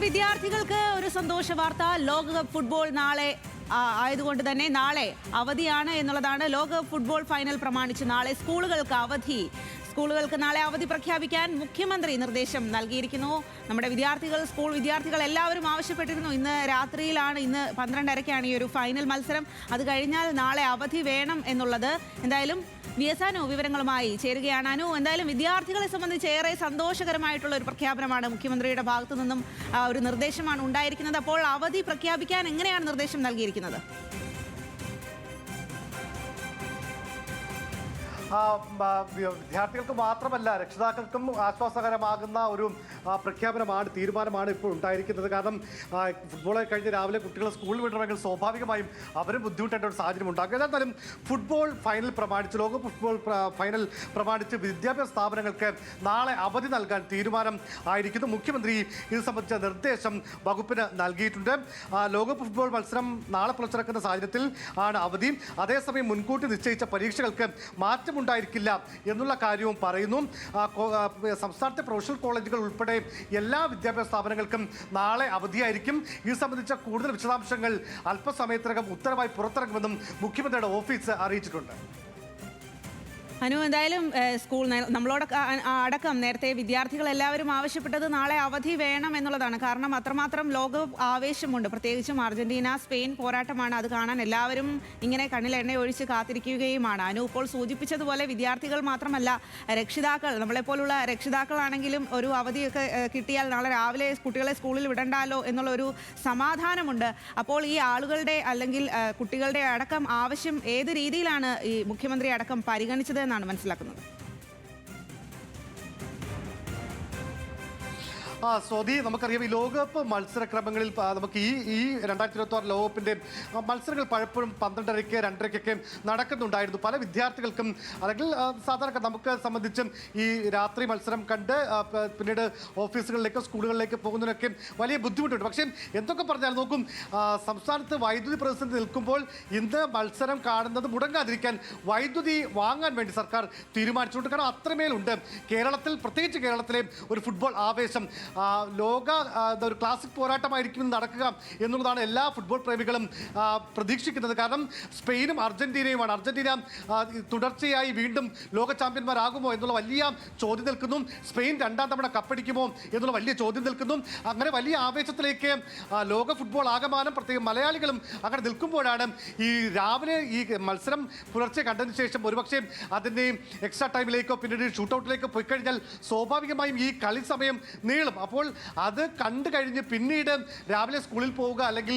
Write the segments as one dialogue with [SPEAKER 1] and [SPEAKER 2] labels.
[SPEAKER 1] വിദ്യാർത്ഥികൾക്ക് ഒരു സന്തോഷ വാർത്ത. ലോകകപ്പ് ഫുട്ബോൾ നാളെ ആയതുകൊണ്ട് തന്നെ നാളെ അവധിയാണ് എന്നുള്ളതാണ്. ലോകകപ്പ് ഫുട്ബോൾ ഫൈനൽ പ്രമാണിച്ച് നാളെ സ്കൂളുകൾക്ക് നാളെ അവധി പ്രഖ്യാപിക്കാൻ മുഖ്യമന്ത്രി നിർദ്ദേശം നൽകിയിരിക്കുന്നു. നമ്മുടെ സ്കൂൾ വിദ്യാർത്ഥികൾ എല്ലാവരും ആവശ്യപ്പെട്ടിരുന്നു. ഇന്ന് രാത്രിയിലാണ്, ഇന്ന് 12:30-ക്കാണ് ഈ ഒരു ഫൈനൽ മത്സരം. അത് കഴിഞ്ഞാൽ നാളെ അവധി വേണം എന്നുള്ളത്. എന്തായാലും അനു വിവരങ്ങളുമായി ചേരുകയാണ്. അനു, എന്തായാലും വിദ്യാർത്ഥികളെ സംബന്ധിച്ച് ഏറെ സന്തോഷകരമായിട്ടുള്ള ഒരു പ്രഖ്യാപനമാണ് മുഖ്യമന്ത്രിയുടെ ഭാഗത്തു നിന്നും ഒരു നിർദ്ദേശമാണ് ഉണ്ടായിരിക്കുന്നത്. അപ്പോൾ അവധി പ്രഖ്യാപിക്കാൻ എങ്ങനെയാണ് നിർദ്ദേശം നൽകിയിരിക്കുന്നത്?
[SPEAKER 2] വിദ്യാർത്ഥികൾക്ക് മാത്രമല്ല രക്ഷിതാക്കൾക്കും ആശ്വാസകരമാകുന്ന ഒരു പ്രഖ്യാപനമാണ്, തീരുമാനമാണ് ഇപ്പോൾ ഉണ്ടായിരിക്കുന്നത്. കാരണം ഫുട്ബോൾ കഴിഞ്ഞ് രാവിലെ കുട്ടികളെ സ്കൂളിൽ വിടണമെങ്കിൽ സ്വാഭാവികമായും അവരും ബുദ്ധിമുട്ടേണ്ട ഒരു സാഹചര്യം ഉണ്ടാകും. എന്നാലും ഫുട്ബോൾ ഫൈനൽ പ്രമാണിച്ച്, ലോക ഫുട്ബോൾ ഫൈനൽ പ്രമാണിച്ച് വിദ്യാഭ്യാസ സ്ഥാപനങ്ങൾക്ക് നാളെ അവധി നൽകാൻ തീരുമാനം ആയിരിക്കുന്നു. മുഖ്യമന്ത്രി ഇത് സംബന്ധിച്ച നിർദ്ദേശം വകുപ്പിന് നൽകിയിട്ടുണ്ട്. ലോക ഫുട്ബോൾ മത്സരം നാളെ പുറത്തിറക്കുന്ന സാഹചര്യത്തിൽ ആണ് അവധി. അതേസമയം മുൻകൂട്ടി നിശ്ചയിച്ച പരീക്ഷകൾക്ക് മാറ്റമുണ്ടായിരിക്കില്ല എന്നുള്ള കാര്യവും പറയുന്നു. സംസ്ഥാനത്തെ പ്രൊഫഷണൽ കോളേജുകൾ ഉൾപ്പെടെ എല്ലാ വിദ്യാഭ്യാസ സ്ഥാപനങ്ങൾക്കും നാളെ അവധിയായിരിക്കും. ഇത് സംബന്ധിച്ച കൂടുതൽ വിശദാംശങ്ങൾ അല്പസമയത്തിനകം ഉത്തരവായി പുറത്തിറങ്ങുമെന്നും മുഖ്യമന്ത്രിയുടെ ഓഫീസ് അറിയിച്ചിട്ടുണ്ട്.
[SPEAKER 1] അനു, എന്തായാലും നമ്മളോടൊക്കെ അടക്കം നേരത്തെ വിദ്യാർത്ഥികൾ എല്ലാവരും ആവശ്യപ്പെട്ടത് നാളെ അവധി വേണം എന്നുള്ളതാണ്. കാരണം അത്രമാത്രം ലോകകപ്പ് ആവേശമുണ്ട്. പ്രത്യേകിച്ചും അർജന്റീന സ്പെയിൻ പോരാട്ടമാണ്. അത് കാണാൻ എല്ലാവരും ഇങ്ങനെ കണ്ണിൽ എണ്ണ ഒഴിച്ച് കാത്തിരിക്കുകയുമാണ്. അനു ഇപ്പോൾ സൂചിപ്പിച്ചതുപോലെ വിദ്യാർത്ഥികൾ മാത്രമല്ല, രക്ഷിതാക്കൾ, നമ്മളെപ്പോലുള്ള രക്ഷിതാക്കളാണെങ്കിലും ഒരു അവധിയൊക്കെ കിട്ടിയാൽ നാളെ രാവിലെ കുട്ടികളെ സ്കൂളിൽ വിടണ്ടാലോ എന്നുള്ളൊരു സമാധാനമുണ്ട്. അപ്പോൾ ഈ ആളുകളുടെ അല്ലെങ്കിൽ കുട്ടികളുടെ അടക്കം ആവശ്യം ഏത് രീതിയിലാണ് ഈ മുഖ്യമന്ത്രി അടക്കം പരിഗണിച്ചത് എന്നാണ് മനസ്സിലാക്കുന്നത്?
[SPEAKER 2] സ്വതി, നമുക്കറിയാം ഈ ലോകകപ്പ് മത്സരക്രമങ്ങളിൽ നമുക്ക് ഈ 2026 ലോകകപ്പിൻ്റെ മത്സരങ്ങൾ പലപ്പോഴും 12:30, 2:30-ക്കൊക്കെ നടക്കുന്നുണ്ടായിരുന്നു. പല വിദ്യാർത്ഥികൾക്കും അല്ലെങ്കിൽ സാധാരണ നമുക്ക് സംബന്ധിച്ചും ഈ രാത്രി മത്സരം കണ്ട് പിന്നീട് ഓഫീസുകളിലേക്ക് സ്കൂളുകളിലേക്ക് പോകുന്നതിനൊക്കെ വലിയ ബുദ്ധിമുട്ടുണ്ട്. പക്ഷേ എന്തൊക്കെ പറഞ്ഞാൽ നോക്കും, സംസ്ഥാനത്ത് വൈദ്യുതി പ്രതിസന്ധി നിൽക്കുമ്പോൾ ഇന്ന് മത്സരം കാണുന്നത് മുടങ്ങാതിരിക്കാൻ വൈദ്യുതി വാങ്ങാൻ വേണ്ടി സർക്കാർ തീരുമാനിച്ചിട്ടുണ്ട്. കാരണം അത്രമേലുണ്ട് കേരളത്തിൽ, പ്രത്യേകിച്ച് കേരളത്തിലെ ഒരു ഫുട്ബോൾ ആവേശം. ഒരു ക്ലാസിക് പോരാട്ടമായിരിക്കും നടക്കുക എന്നുള്ളതാണ് എല്ലാ ഫുട്ബോൾ പ്രേമികളും പ്രതീക്ഷിക്കുന്നത്. കാരണം സ്പെയിനും അർജന്റീനയുമാണ്. അർജന്റീന തുടർച്ചയായി വീണ്ടും ലോക ചാമ്പ്യന്മാരാകുമോ എന്നുള്ള വലിയ ചോദ്യം നിൽക്കുന്നു. സ്പെയിൻ 2ാം തവണ കപ്പടിക്കുമോ എന്നുള്ള വലിയ ചോദ്യം നിൽക്കുന്നു. അങ്ങനെ വലിയ ആവേശത്തിലേക്ക് ലോക ഫുട്ബോൾ ആകമാനം പ്രത്യേകം മലയാളികളും അങ്ങനെ നിൽക്കുമ്പോഴാണ് ഈ രാവിലെ ഈ മത്സരം പുലർച്ചെ കണ്ടതിന് ശേഷം ഒരുപക്ഷെ അതിൻ്റെ എക്സ്ട്രാ ടൈമിലേക്കോ പിന്നീട് ഷൂട്ടൗട്ടിലേക്കോ പോയി കഴിഞ്ഞാൽ സ്വാഭാവികമായും ഈ കളി സമയം നീളും. അപ്പോൾ അത് കണ്ടു കഴിഞ്ഞ് പിന്നീട് രാവിലെ സ്കൂളിൽ പോവുക അല്ലെങ്കിൽ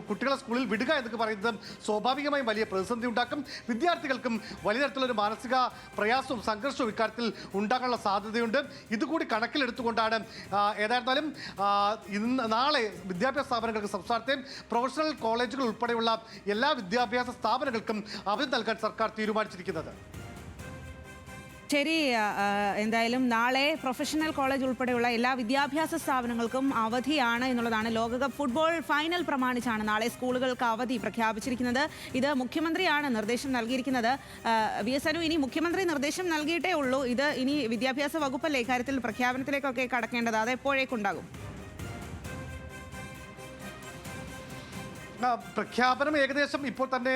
[SPEAKER 2] കുട്ടികളെ സ്കൂളിൽ വിടുക എന്നൊക്കെ പറയുന്നത് സ്വാഭാവികമായും വലിയ പ്രതിസന്ധി ഉണ്ടാക്കും. വിദ്യാർത്ഥികൾക്കും വലിയ തരത്തിലൊരു മാനസിക പ്രയാസവും സംഘർഷവും ഇക്കാര്യത്തിൽ ഉണ്ടാകാനുള്ള സാധ്യതയുണ്ട്. ഇതുകൂടി കണക്കിലെടുത്തുകൊണ്ടാണ് ഏതായിരുന്നാലും നാളെ വിദ്യാഭ്യാസ സ്ഥാപനങ്ങൾക്ക്, സംസ്ഥാനത്തെ പ്രൊഫഷണൽ കോളേജുകൾ ഉൾപ്പെടെയുള്ള എല്ലാ വിദ്യാഭ്യാസ സ്ഥാപനങ്ങൾക്കും അവധി നൽകാൻ സർക്കാർ തീരുമാനിച്ചിരിക്കുന്നത്.
[SPEAKER 1] ശരി, എന്തായാലും നാളെ പ്രൊഫഷണൽ കോളേജ് ഉൾപ്പെടെയുള്ള എല്ലാ വിദ്യാഭ്യാസ സ്ഥാപനങ്ങൾക്കും അവധിയാണ് എന്നുള്ളതാണ്. ലോകകപ്പ് ഫുട്ബോൾ ഫൈനൽ പ്രമാണിച്ചാണ് നാളെ സ്കൂളുകൾക്ക് അവധി പ്രഖ്യാപിച്ചിരിക്കുന്നത്. ഇത് മുഖ്യമന്ത്രിയാണ് നിർദ്ദേശം നൽകിയിരിക്കുന്നത്. അനു, ഇനി മുഖ്യമന്ത്രി നിർദ്ദേശം നൽകിയിട്ടേ ഉള്ളൂ. ഇത് ഇനി വിദ്യാഭ്യാസ വകുപ്പല്ലേ ഇക്കാര്യത്തിൽ പ്രഖ്യാപനത്തിലേക്കൊക്കെ കടക്കേണ്ടത്? അത് എപ്പോഴേക്കുണ്ടാകും?
[SPEAKER 2] പ്രഖ്യാപനം ഏകദേശം ഇപ്പോൾ തന്നെ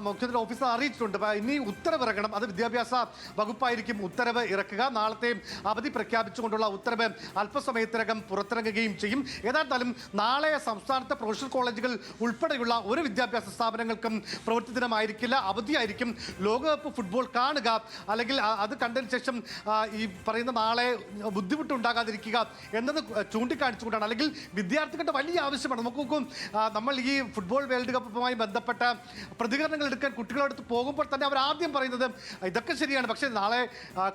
[SPEAKER 2] മുഖ്യമന്ത്രി ഓഫീസർ അറിയിച്ചിട്ടുണ്ട്. ഇനി ഉത്തരവിറങ്ങണം. അത് വിദ്യാഭ്യാസ വകുപ്പായിരിക്കും ഉത്തരവ് ഇറക്കുക. നാളത്തെ അവധി പ്രഖ്യാപിച്ചുകൊണ്ടുള്ള ഉത്തരവ് അല്പസമയത്തിനകം പുറത്തിറങ്ങുകയും ചെയ്യും. ഏതായാലും നാളെ സംസ്ഥാനത്തെ പ്രൊഫഷണൽ കോളേജുകൾ ഉൾപ്പെടെയുള്ള ഒരു വിദ്യാഭ്യാസ സ്ഥാപനങ്ങൾക്കും പ്രവൃത്തി ദിനമായിരിക്കില്ല, അവധിയായിരിക്കും. ലോകകപ്പ് ഫുട്ബോൾ കാണുക അല്ലെങ്കിൽ അത് കണ്ടതിന് ശേഷം ഈ പറയുന്ന നാളെ ബുദ്ധിമുട്ടുണ്ടാകാതിരിക്കുക എന്നത് ചൂണ്ടിക്കാണിച്ചുകൊണ്ടാണ്. അല്ലെങ്കിൽ വിദ്യാർത്ഥികളുടെ വലിയ ആവശ്യമാണ്. നമുക്ക് നോക്കും, നമ്മൾ ഈ ഫുട്ബോൾ വേൾഡ് കപ്പുമായി ബന്ധപ്പെട്ട പ്രതികരണങ്ങൾ എടുക്കാൻ കുട്ടികളടുത്ത് പോകുമ്പോൾ തന്നെ അവർ ആദ്യം പറയുന്നത് ഇതൊക്കെ ശരിയാണ്, പക്ഷേ നാളെ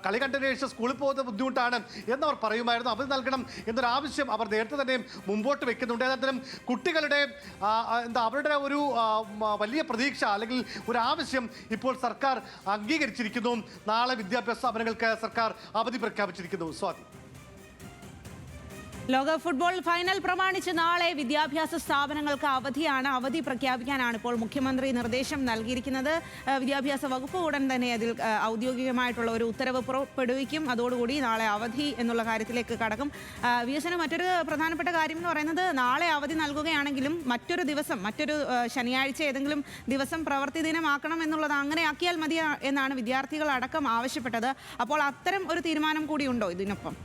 [SPEAKER 2] കളി കണ്ടതിന് ശേഷം സ്കൂളിൽ പോകുന്ന ബുദ്ധിമുട്ടാണ് എന്നവർ പറയുമായിരുന്നു. അവധി നൽകണം എന്നൊരാവശ്യം അവർ നേരത്തെ തന്നെ മുമ്പോട്ട് വെക്കുന്നുണ്ട്. ഏതായാലും കുട്ടികളുടെ അവരുടെ ഒരു വലിയ പ്രതീക്ഷ അല്ലെങ്കിൽ ഒരു ആവശ്യം ഇപ്പോൾ സർക്കാർ അംഗീകരിച്ചിരിക്കുന്നു. നാളെ വിദ്യാഭ്യാസ സ്ഥാപനങ്ങൾക്ക് സർക്കാർ അവധി പ്രഖ്യാപിച്ചിരിക്കുന്നു. സ്വാതി.
[SPEAKER 1] ലോക ഫുട്ബോൾ ഫൈനൽ പ്രമാണിച്ച് നാളെ വിദ്യാഭ്യാസ സ്ഥാപനങ്ങൾക്ക് അവധിയാണ്. അവധി പ്രഖ്യാപിക്കാനാണ് ഇപ്പോൾ മുഖ്യമന്ത്രി നിർദ്ദേശം നൽകിയിരിക്കുന്നത്. വിദ്യാഭ്യാസ വകുപ്പ് ഉടൻ തന്നെ അതിൽ ഔദ്യോഗികമായിട്ടുള്ള ഒരു ഉത്തരവ് പുറപ്പെടുവിക്കും. അതോടുകൂടി നാളെ അവധി എന്നുള്ള കാര്യത്തിലേക്ക് കടക്കും. വികസനം മറ്റൊരു പ്രധാനപ്പെട്ട കാര്യം എന്ന് പറയുന്നത്, നാളെ അവധി നൽകുകയാണെങ്കിലും മറ്റൊരു ദിവസം, മറ്റൊരു ശനിയാഴ്ച ഏതെങ്കിലും ദിവസം പ്രവൃത്തി ദിനമാക്കണം എന്നുള്ളത്, അങ്ങനെ ആക്കിയാൽ മതി എന്നാണ് വിദ്യാർത്ഥികൾ അടക്കം ആവശ്യപ്പെട്ടത്. അപ്പോൾ അത്തരം ഒരു തീരുമാനം കൂടിയുണ്ടോ ഇതിനൊപ്പം?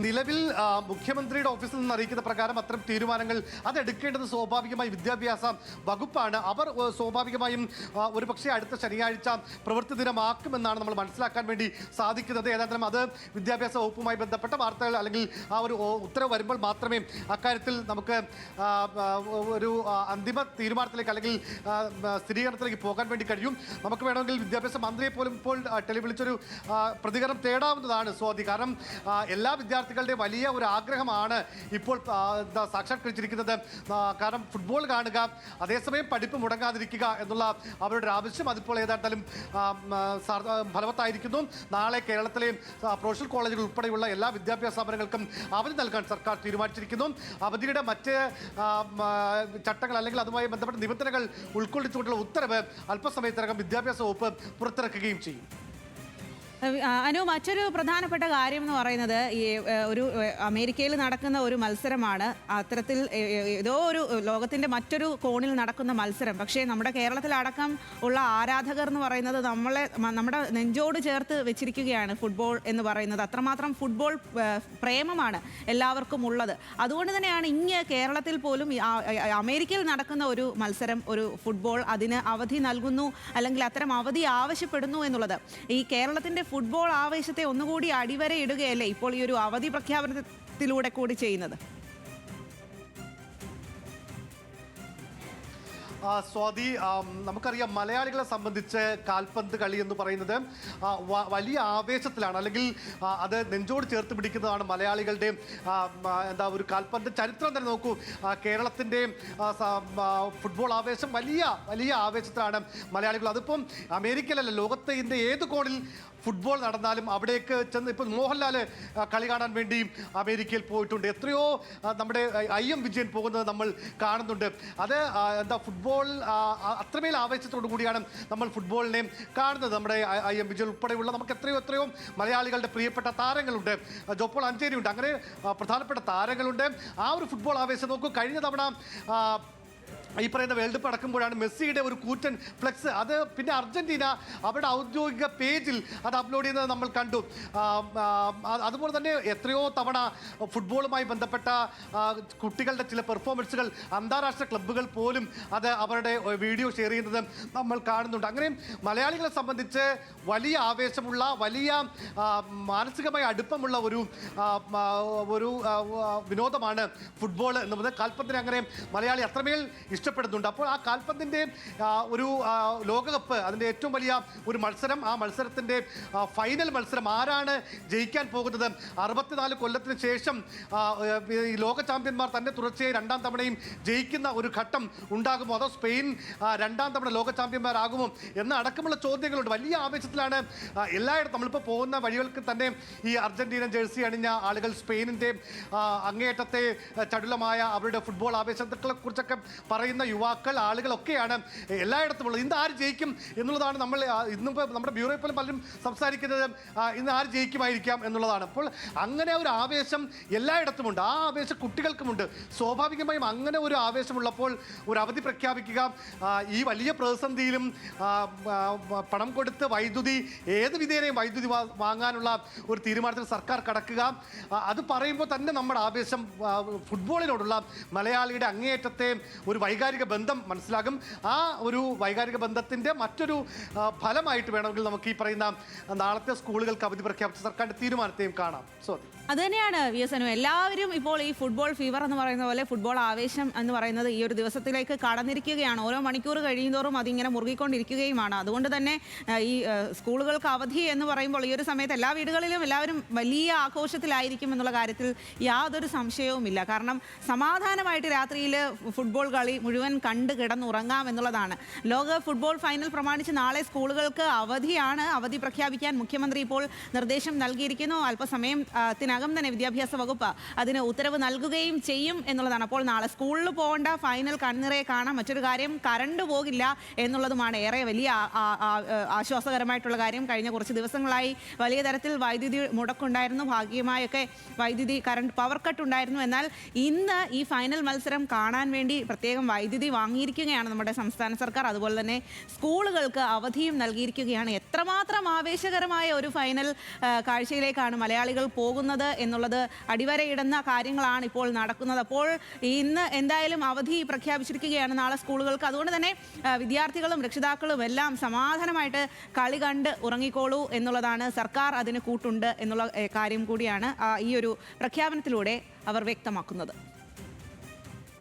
[SPEAKER 2] നിലവിൽ മുഖ്യമന്ത്രിയുടെ ഓഫീസിൽ നിന്ന് അറിയിക്കുന്ന പ്രകാരം അത്തരം തീരുമാനങ്ങൾ അതെടുക്കേണ്ടത് സ്വാഭാവികമായി വിദ്യാഭ്യാസ വകുപ്പാണ്. അവർ സ്വാഭാവികമായും ഒരുപക്ഷെ അടുത്ത ശനിയാഴ്ച പ്രവൃത്തി ദിനമാക്കുമെന്നാണ് നമ്മൾ മനസ്സിലാക്കാൻ വേണ്ടി സാധിക്കുന്നത്. ഏതായാലും അത് വിദ്യാഭ്യാസ വകുപ്പുമായി ബന്ധപ്പെട്ട വാർത്തകൾ അല്ലെങ്കിൽ ആ ഒരു ഉത്തരവ് വരുമ്പോൾ മാത്രമേ അക്കാര്യത്തിൽ നമുക്ക് ഒരു അന്തിമ തീരുമാനത്തിലേക്ക് അല്ലെങ്കിൽ സ്ഥിരീകരണത്തിലേക്ക് പോകാൻ വേണ്ടി കഴിയും. നമുക്ക് വേണമെങ്കിൽ വിദ്യാഭ്യാസ മന്ത്രിയെ പോലും ഇപ്പോൾ ടെലിവിളിച്ചൊരു പ്രതികരണം തേടാവുന്നതാണ് സ്വാതി. കാരണം എല്ലാ വിദ്യാർത്ഥികളുടെ വലിയ ഒരു ആഗ്രഹമാണ് ഇപ്പോൾ സാക്ഷാത്കരിച്ചിരിക്കുന്നത്. കാരണം ഫുട്ബോൾ കാണുക, അതേസമയം പഠിപ്പ് മുടങ്ങാതിരിക്കുക എന്നുള്ള അവരുടെ ഒരു ആവശ്യം അതിപ്പോൾ ഏതാണ്ടാലും ഫലവത്തായിരിക്കുന്നു. നാളെ കേരളത്തിലെ പ്രൊഫഷണൽ കോളേജുകൾ ഉൾപ്പെടെയുള്ള എല്ലാ വിദ്യാഭ്യാസ സ്ഥാപനങ്ങൾക്കും അവധി നൽകാൻ സർക്കാർ തീരുമാനിച്ചിരിക്കുന്നു. അവധിയുടെ മറ്റ് ചട്ടങ്ങൾ അല്ലെങ്കിൽ അതുമായി ബന്ധപ്പെട്ട നിബന്ധനകൾ ഉൾക്കൊള്ളിച്ചുകൊണ്ടുള്ള ഉത്തരവ് അല്പസമയത്തിനകം വിദ്യാഭ്യാസ വകുപ്പ് പുറത്തിറക്കുകയും ചെയ്യും.
[SPEAKER 1] അനു, മറ്റൊരു പ്രധാനപ്പെട്ട കാര്യം എന്ന് പറയുന്നത്, ഈ ഒരു അമേരിക്കയിൽ നടക്കുന്ന ഒരു മത്സരമാണ്. അത്തരത്തിൽ ഏതോ ഒരു ലോകത്തിൻ്റെ മറ്റൊരു കോണിൽ നടക്കുന്ന മത്സരം. പക്ഷേ നമ്മുടെ കേരളത്തിലടക്കം ഉള്ള ആരാധകർ എന്ന് പറയുന്നത് നമ്മുടെ നെഞ്ചോട് ചേർത്ത് വെച്ചിരിക്കുകയാണ് ഫുട്ബോൾ എന്ന് പറയുന്നത്. അത്രമാത്രം ഫുട്ബോൾ പ്രേമമാണ് എല്ലാവർക്കും ഉള്ളത്. അതുകൊണ്ട് തന്നെയാണ് ഇങ്ങ് കേരളത്തിൽ പോലും അമേരിക്കയിൽ നടക്കുന്ന ഒരു മത്സരം, ഒരു ഫുട്ബോൾ, അതിന് അവധി നൽകുന്നു അല്ലെങ്കിൽ അത്തരം അവധി ആവശ്യപ്പെടുന്നു എന്നുള്ളത്. ഈ കേരളത്തിൻ്റെ ഫുട്ബോൾ ആവേശത്തെ ഒന്നുകൂടി അടിവരയിടുകയല്ലേ ഇപ്പോൾ ഈ ഒരു അവധി പ്രഖ്യാപനത്തിലൂടെ കൂടി ചെയ്യുന്നത്?
[SPEAKER 2] സ്വാതി, നമുക്കറിയാം മലയാളികളെ സംബന്ധിച്ച് കാൽപന്ത് കളി എന്ന് പറയുന്നത് വലിയ ആവേശത്തിലാണ്, അല്ലെങ്കിൽ അത് നെഞ്ചോട് ചേർത്ത് പിടിക്കുന്നതാണ് മലയാളികളുടെ ഒരു കാൽപന്ത് ചരിത്രം തന്നെ നോക്കൂ. കേരളത്തിൻ്റെ ഫുട്ബോൾ ആവേശം വലിയ വലിയ ആവേശത്തിലാണ് മലയാളികൾ. അതിപ്പം അമേരിക്കയിലല്ല, ലോകത്തിൻ്റെ ഏത് കോണിൽ ഫുട്ബോൾ നടന്നാലും അവിടേക്ക് ചെന്ന് ഇപ്പോൾ മോഹൻലാൽ കളി കാണാൻ വേണ്ടിയും അമേരിക്കയിൽ പോയിട്ടുണ്ട്. എത്രയോ നമ്മുടെ IM വിജയൻ പോകുന്നത് നമ്മൾ കാണുന്നുണ്ട്. അത് ഫുട്ബോൾ അത്രമേൽ ആവേശത്തോടു കൂടിയാണ് നമ്മൾ ഫുട്ബോളിനെ കാണുന്നത്. നമ്മുടെ IM വിജയൻ ഉൾപ്പെടെയുള്ള നമുക്ക് എത്രയോ മലയാളികളുടെ പ്രിയപ്പെട്ട താരങ്ങളുണ്ട്. ജോപ്പോൾ അഞ്ചേരിയുണ്ട്, അങ്ങനെ പ്രധാനപ്പെട്ട താരങ്ങളുണ്ട്. ആ ഒരു ഫുട്ബോൾ ആവേശം നോക്കൂ. കഴിഞ്ഞ തവണ ഈ പറയുന്ന വേൾഡ് കപ്പ് നടക്കുമ്പോഴാണ് മെസ്സിയുടെ ഒരു കൂറ്റൻ ഫ്ലെക്സ്, അത് പിന്നെ അർജന്റീന അവരുടെ ഔദ്യോഗിക പേജിൽ അത് അപ്ലോഡ് ചെയ്യുന്നത് നമ്മൾ കണ്ടു. അതുപോലെ തന്നെ എത്രയോ തവണ ഫുട്ബോളുമായി ബന്ധപ്പെട്ട കുട്ടികളുടെ ചില പെർഫോമൻസുകൾ അന്താരാഷ്ട്ര ക്ലബ്ബുകൾ പോലും അത് അവരുടെ വീഡിയോ ഷെയർ ചെയ്യുന്നത് നമ്മൾ കാണുന്നുണ്ട്. അങ്ങനെ മലയാളികളെ സംബന്ധിച്ച് വലിയ ആവേശമുള്ള, വലിയ മാനസികമായ അടുപ്പമുള്ള ഒരു വിനോദമാണ് ഫുട്ബോൾ എന്നുള്ളത്. കാൽപന്തിനെ അങ്ങനെ മലയാളി അത്രമേൽ ഇഷ്ടപ്പെടുന്നുണ്ട്. അപ്പോൾ ആ കാൽപന്തിൻ്റെ ഒരു ലോകകപ്പ്, അതിൻ്റെ ഏറ്റവും വലിയ ഒരു മത്സരം, ആ മത്സരത്തിൻ്റെ ഫൈനൽ മത്സരം ആരാണ് ജയിക്കാൻ പോകുന്നത്? 64 കൊല്ലത്തിന് ശേഷം ഈ ലോക ചാമ്പ്യന്മാർ തന്നെ തുടർച്ചയായി 2ാം തവണയും ജയിക്കുന്ന ഒരു ഘട്ടം ഉണ്ടാകുമോ, അതോ സ്പെയിൻ 2ാം തവണ ലോക ചാമ്പ്യന്മാരാകുമോ എന്ന അടക്കമുള്ള ചോദ്യങ്ങളുണ്ട്. വലിയ ആവേശത്തിലാണ് എല്ലായിടത്തും. നമ്മളിപ്പോൾ പോകുന്ന വഴികൾക്ക് തന്നെ ഈ അർജന്റീന ജേഴ്സി അണിഞ്ഞ ആളുകൾ, സ്പെയിനിൻ്റെ അങ്ങേയറ്റത്തെ ചടുലമായ അവരുടെ ഫുട്ബോൾ ആവേശത്തെ കുറിച്ചൊക്കെ പറയുന്ന യുവാക്കൾ, ആളുകളൊക്കെയാണ് എല്ലായിടത്തും ഉള്ളത്. ഇന്ന് ആര് ജയിക്കും എന്നുള്ളതാണ് നമ്മൾ ഇന്നിപ്പോൾ നമ്മുടെ ബ്യൂറോയിൽ പോലും പലരും സംസാരിക്കുന്നത്. ഇന്ന് ആര് ജയിക്കുമായിരിക്കാം എന്നുള്ളതാണ്. അപ്പോൾ അങ്ങനെ ഒരു ആവേശം എല്ലായിടത്തുമുണ്ട്. ആ ആവേശം കുട്ടികൾക്കുമുണ്ട്. സ്വാഭാവികമായും അങ്ങനെ ഒരു ആവേശമുള്ളപ്പോൾ ഒരു അവധി പ്രഖ്യാപിക്കുക, ഈ വലിയ പ്രതിസന്ധിയിലും പണം കൊടുത്ത് വൈദ്യുതി, ഏത് വിധേനയും വൈദ്യുതി വാങ്ങാനുള്ള ഒരു തീരുമാനത്തിൽ സർക്കാർ കടക്കുക, അത് പറയുമ്പോൾ തന്നെ നമ്മുടെ ആവേശം ഫുട്ബോളിനോടുള്ള മലയാളിയുടെ അങ്ങേയറ്റത്തെ ഒരു വൈകാരിക ബന്ധം മനസ്സിലാകും. ആ ഒരു വൈകാരിക ബന്ധത്തിൻ്റെ മറ്റൊരു ഫലമായിട്ട് വേണമെങ്കിൽ നമുക്ക് ഈ പറയുന്ന നാളത്തെ സ്കൂളുകൾക്ക് അവധി പ്രഖ്യാപിച്ച സർക്കാരിൻ്റെ തീരുമാനത്തെയും കാണാം.
[SPEAKER 1] അതുതന്നെയാണ് വി എസ് അനു. എല്ലാവരും ഇപ്പോൾ ഈ ഫുട്ബോൾ ഫീവർ എന്ന് പറയുന്ന പോലെ ഫുട്ബോൾ ആവേശം എന്ന് പറയുന്നത് ഈ ഒരു ദിവസത്തിലേക്ക് കടന്നിരിക്കുകയാണ്. ഓരോ മണിക്കൂർ കഴിയുന്തോറും അതിങ്ങനെ മുറുകിക്കൊണ്ടിരിക്കുകയുമാണ്. അതുകൊണ്ട് തന്നെ ഈ സ്കൂളുകൾക്ക് അവധി എന്ന് പറയുമ്പോൾ ഈ ഒരു സമയത്ത് എല്ലാ വീടുകളിലും എല്ലാവരും വലിയ ആഘോഷത്തിലായിരിക്കും എന്നുള്ള കാര്യത്തിൽ യാതൊരു സംശയവുമില്ല. കാരണം സമാധാനമായിട്ട് രാത്രിയിൽ ഫുട്ബോൾ കളി മുഴുവൻ കണ്ട് കിടന്നുറങ്ങാം എന്നുള്ളതാണ്. ലോക ഫുട്ബോൾ ഫൈനൽ പ്രമാണിച്ച് നാളെ സ്കൂളുകൾക്ക് അവധിയാണ്. അവധി പ്രഖ്യാപിക്കാൻ മുഖ്യമന്ത്രി ഇപ്പോൾ നിർദ്ദേശം നൽകിയിരിക്കുന്നു. അല്പസമയം തന്നെ വിദ്യാഭ്യാസ വകുപ്പ് അതിന് ഉത്തരവ് നൽകുകയും ചെയ്യും എന്നുള്ളതാണ്. അപ്പോൾ നാളെ സ്കൂളിൽ പോകേണ്ട, ഫൈനൽ കണ്ണിറയെ കാണാം. മറ്റൊരു കാര്യം, കറണ്ട് പോകില്ല എന്നുള്ളതുമാണ് ഏറെ വലിയ ആശ്വാസകരമായിട്ടുള്ള കാര്യം. കഴിഞ്ഞ കുറച്ച് ദിവസങ്ങളായി വലിയ തരത്തിൽ വൈദ്യുതി മുടക്കുണ്ടായിരുന്നു. ഭാഗികമായൊക്കെ കറണ്ട് പവർ കട്ട് ഉണ്ടായിരുന്നു. എന്നാൽ ഇന്ന് ഈ ഫൈനൽ മത്സരം കാണാൻ വേണ്ടി പ്രത്യേകം വൈദ്യുതി വാങ്ങിയിരിക്കുകയാണ് നമ്മുടെ സംസ്ഥാന സർക്കാർ. അതുപോലെ തന്നെ സ്കൂളുകൾക്ക് അവധിയും നൽകിയിരിക്കുകയാണ്. എത്രമാത്രം ആവേശകരമായ ഒരു ഫൈനൽ കാഴ്ചയിലേക്കാണ് മലയാളികൾ പോകുന്നത് എന്നുള്ളത് അടിവരയിടുന്ന കാര്യങ്ങളാണ് ഇപ്പോൾ നടക്കുന്നത്. അപ്പോൾ ഇന്ന് എന്തായാലും അവധി പ്രഖ്യാപിച്ചിരിക്കുകയാണ് നാളെ സ്കൂളുകൾക്ക്. അതുകൊണ്ട് തന്നെ വിദ്യാർത്ഥികളും രക്ഷിതാക്കളും എല്ലാം സമാധാനമായിട്ട് കളി കണ്ട് ഉറങ്ങിക്കോളൂ എന്നുള്ളതാണ്. സർക്കാർ അതിന് കൂട്ടുണ്ട് എന്നുള്ള കാര്യം കൂടിയാണ് ഈ ഒരു പ്രഖ്യാപനത്തിലൂടെ അവർ വ്യക്തമാക്കുന്നത്.